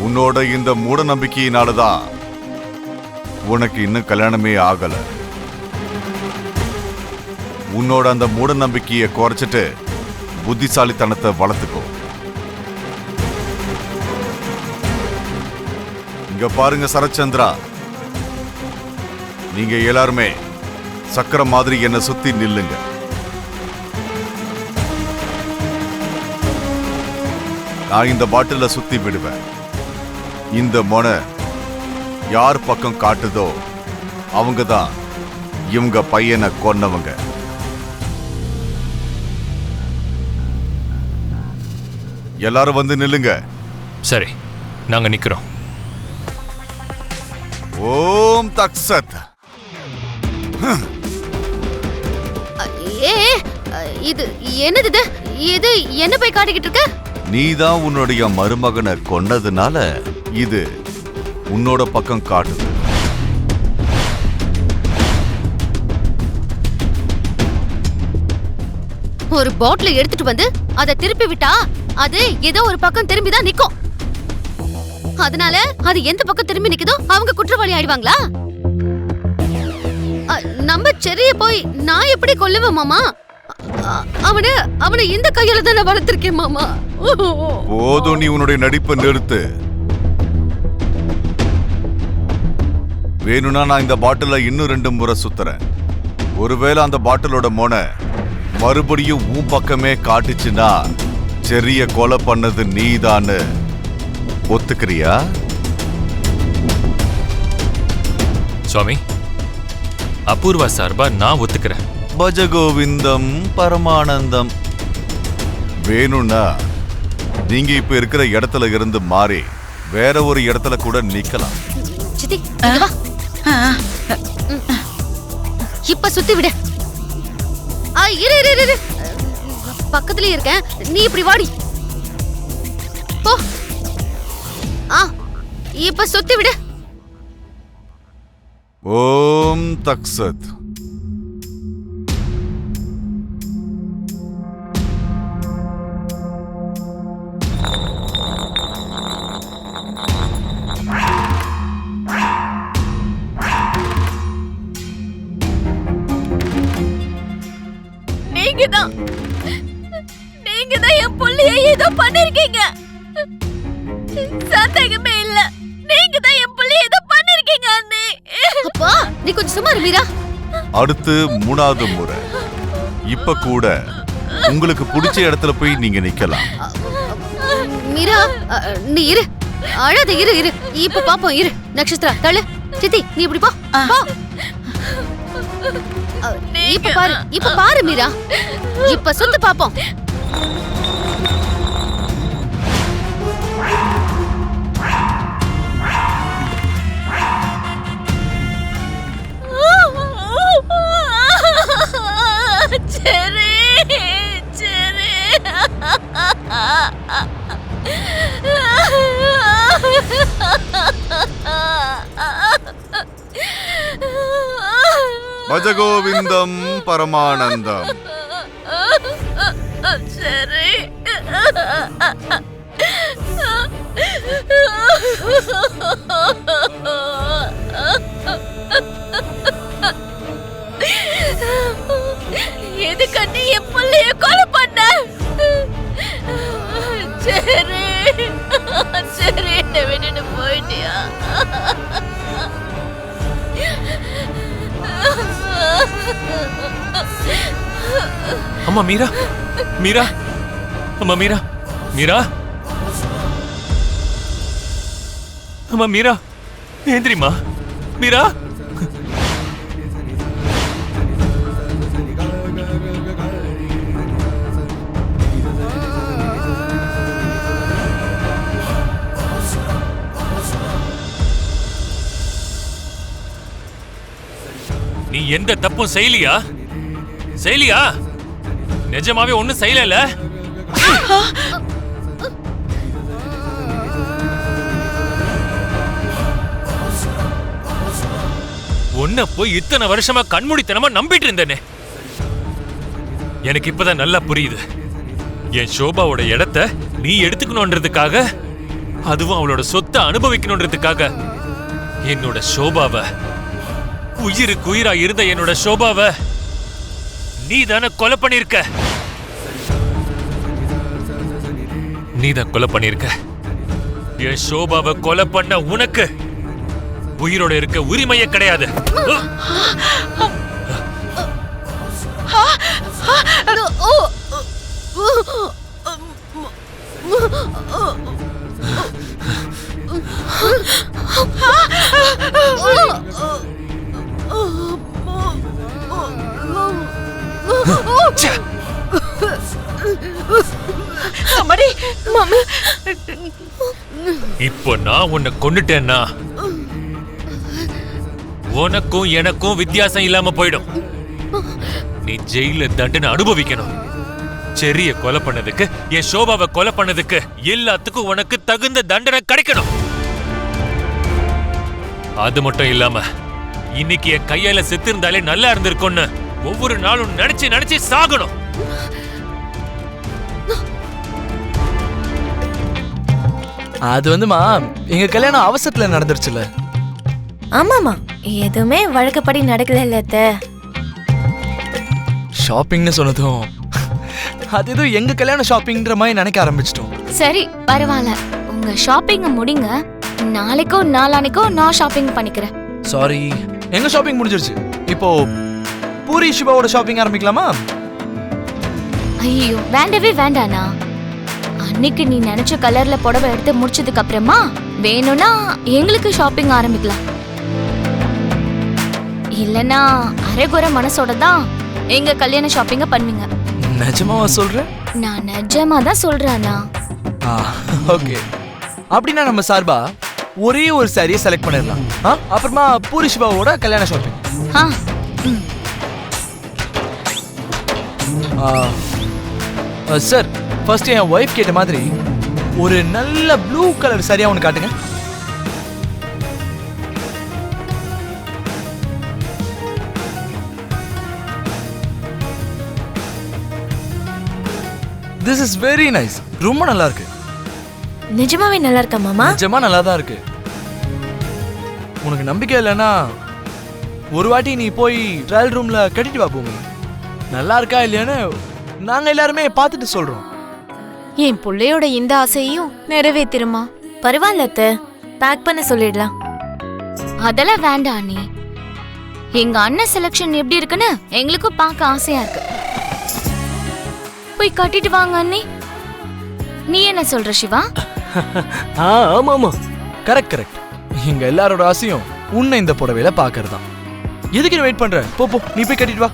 உன்னோட இந்த மூட நம்பிக்கையினாலதான் உனக்கு இன்னும் கல்யாணமே ஆகல. உன்னோட அந்த மூட நம்பிக்கையை குறைச்சிட்டு புத்திசாலித்தனத்தை வளர்த்துக்கோ. இங்க பாருங்க சரச்சந்திரா, நீங்க எல்லாருமே சக்கரம் மாதிரி என்ன சுத்தி நில்லுங்க. நான் இந்த பாட்டில சுத்தி விடுவேன். இந்த மொனை யார் பக்கம் காட்டுதோ அவங்க தான் இவங்க பையனை கொன்னவங்க. எல்லாரும் வந்து நில்லுங்க. சரி, நாங்க நிக்கிறோம். ஓம் தக்சத். இது என்னது? இது என்ன போய் காட்டிக்கிட்டு இருக்க? நீதான் உன்னுடைய மருமகனை கொன்னதுனால இது உன்னோட பக்கம் காட்டுது. ஒரு பாட்டில் எடுத்துட்டு வந்து அதை திருப்பி விட்டா அது ஏதோ ஒரு பக்கம் திரும்பிதான் நிக்கும். அதனால அது எந்த பக்கம் திரும்பி நிக்குதோ அவங்க குற்றவாளி ஆயிடுவாங்களா? நம்ம செரிய போய் நான் எப்படி கொல்லுவேன் மாமா? அவனை இந்த கையால தான் நான் வளர்த்திருக்கேன் மாமா. போதும், நீ உன்னுடைய நடிப்பை நிறுத்து. வேணும்னா நான் இந்த பாட்டில இன்னும் 2 முறை சுத்துறேன். ஒருவேளை அந்த பாட்டிலோட மொனை மறுபடியும் உன் பக்கமே காட்டுச்சுன்னா செரிய கொலை பண்ணது நீதான்னு ஒத்துக்கிறியா? சுவாமி, அபூர்வா சார்பா நான் ஒத்துக்கிறேன். பஜகோவிந்தம் பரமானந்தம். வேணும்னா நீங்க இப்ப இருக்கிற இடத்துல இருந்து மாறி வேற ஒரு இடத்துல கூட நிக்கலாம். சித்தி, இங்க வா. இப்ப சுத்தி விடு. இரு பக்கத்துலயே இருக்கேன், நீ இப்படி வாடி. போ. இப்ப சுத்தி விடு. ஓம் தக்சத். நீங்க தான் என் புள்ளைய ஏதோ பண்ணிருக்கீங்க. சந்தேகமே இல்ல, நீங்க தான் என் புள்ளைய ஏதோ பண்ணிருக்கீங்க அண்ணே. அப்பா, நீ கொஞ்சம் சும்மா இரு மீரா. அடுத்து 3வது முறை. இப்ப கூட உங்களுக்கு பிடிச்ச இடத்துல போய் நீங்க நிக்கலாம். மீரா, நீ இரு, அழாத இரு. இப்ப பாப்போம், இரு. நட்சத்திரா தள்ளு. சித்தி, நீ இப்படி போ. இப்ப பாரு மீரா. இப்ப சுத்து பாப்போம். சரி. பஜகோவிந்தம் பரமானந்தம். சரி. எதுக்கு நீ என் பிள்ளைய கொலை பண்ண? சரி, என்ன விட்டுட்டு போயிட்டியா? அம்மா மீரா, அம்மா மீரா, அம்மா மீரா, ஏந்திரிமா மீரா. நீ எந்த தப்பும் செய்யலியா? நிஜமாவே ஒண்ணும் செய்யல. உன்னை போய் இத்தனை வருஷமா கண்மூடித்தனமா நம்பிட்டு இருந்தேனே. எனக்கு இப்பதான் நல்லா புரியுது. என் சோபாவோட இடத்தை நீ எடுத்துக்கணும்ன்றதுக்காக அதுவும் அவளோட சொத்தை அனுபவிக்கணும்ன்றதுக்காக என்னோட சோபாவை, உயிருக்கு உயிரா இருந்த என்னோட சோபாவை நீ தானே கொலை பண்ணிருக்க. நீதான் கொலை பண்ணிருக்க. என் சோபாவை கொலை பண்ண உனக்கு உயிரோட இருக்க உரிமையே கிடையாது. இப்போ நான் உன்னை கொன்னுட்டேன்னா உனக்கும் எனக்கும் வித்தியாசம் இல்லாம போயிடும். நீ ஜெயில தண்டனை அனுபவிக்கணும். செரிய கொலை பண்ணதுக்கு, என் சோபாவை கொலை பண்ணதுக்கு எல்லாத்துக்கும் உனக்கு தகுந்த தண்டனை கிடைக்கணும். அது மட்டும் இல்லாம இன்னைக்கு என் கையால செத்து இருந்தாலே நல்லா இருந்திருக்கும்னு ஒவ்வொரு நாளும் நினைச்சு நினைச்சு சாகணும். அது வந்துமா எங்க கல்யாணம் அவசரத்துல நடந்துருச்சுல. ஆமாமா, எதுவுமே வழக்கப்படி நடக்கல அத்தை. ஷாப்பிங்னு சொன்னதும் அது ஏதோ எங்க கல்யாண ஷாப்பிங்ன்ற மாதிரி நினைக்க ஆரம்பிச்சிட்டோம். சரி பரவாயில்ல, உங்க ஷாப்பிங்க முடிங்க. நாளைக்கோ நாளானைக்கோ நான் ஷாப்பிங் பண்ணிக்கிறேன். சாரி, எங்க ஷாப்பிங் முடிஞ்சிருச்சு. இப்போ பூரி சிவாவோட ஷாப்பிங் ஆரம்பிக்கலாமா? ஐயோ வேண்டவே வேண்டானா. அன்னைக்கு நீ நினைச்ச கலர்ல புடவை எடுத்து முடிச்சதுக்கு அப்புறமா வேணும்னா எங்களுக்கு ஷாப்பிங் ஆரம்பிக்கலாம். இல்லனா அரைகுறை மனசோட தான் எங்க கல்யாண ஷாப்பிங்க பண்ணுவீங்க. நிஜமாவா சொல்ற? நான் நிஜமா தான் சொல்றேனா. ஓகே, அப்படின்னா நம்ம சார்பா ஒரே ஒரு சாரியை செலக்ட் பண்ணிடலாம். அப்புறமா பூரி சிவாவோட கல்யாண ஷாப்பிங். சார், ஃபர்ஸ்ட் என் ஒய்ஃப் கேட்ட மாதிரி ஒரு நல்ல ப்ளூ கலர் சாரியா ஒன்று காட்டுங்க. This is very nice. ரொம்ப நல்லா இருக்கு. நிஜமாவே நல்லா இருக்கா மாமா? நிஜமா நல்லா தான் இருக்கு. உனக்கு நம்பிக்கை இல்லைன்னா ஒரு வாட்டி நீ போய் ட்ரையல் ரூம்ல கட்டிட்டு வா பூமி. நல்லா இருக்கா இல்லையான்னு நாங்க எல்லாருமே பார்த்துட்டு சொல்றோம். என் புள்ளையோட இந்த ஆசையும் நிறைவேத்திருமா? பரவாயில்ல அத்தை, பேக் பண்ண சொல்லிடலாம். அதெல்லாம் வேண்டாம் நீ. எங்க அண்ணன் செலக்ஷன் எப்படி இருக்குன்னு எங்களுக்கும் பார்க்க ஆசையா இருக்கு. போய் கட்டிட்டு வாங்க அண்ணி. நீ என்ன சொல்ற சிவா? ஆமா, கரெக்ட். எங்க எல்லாரோட ஆசையும் உன்னை இந்த புடவையில பாக்குறதா. எதுக்கு நீ வெயிட் பண்ற? போ, நீ போய் கட்டிட்டு வா.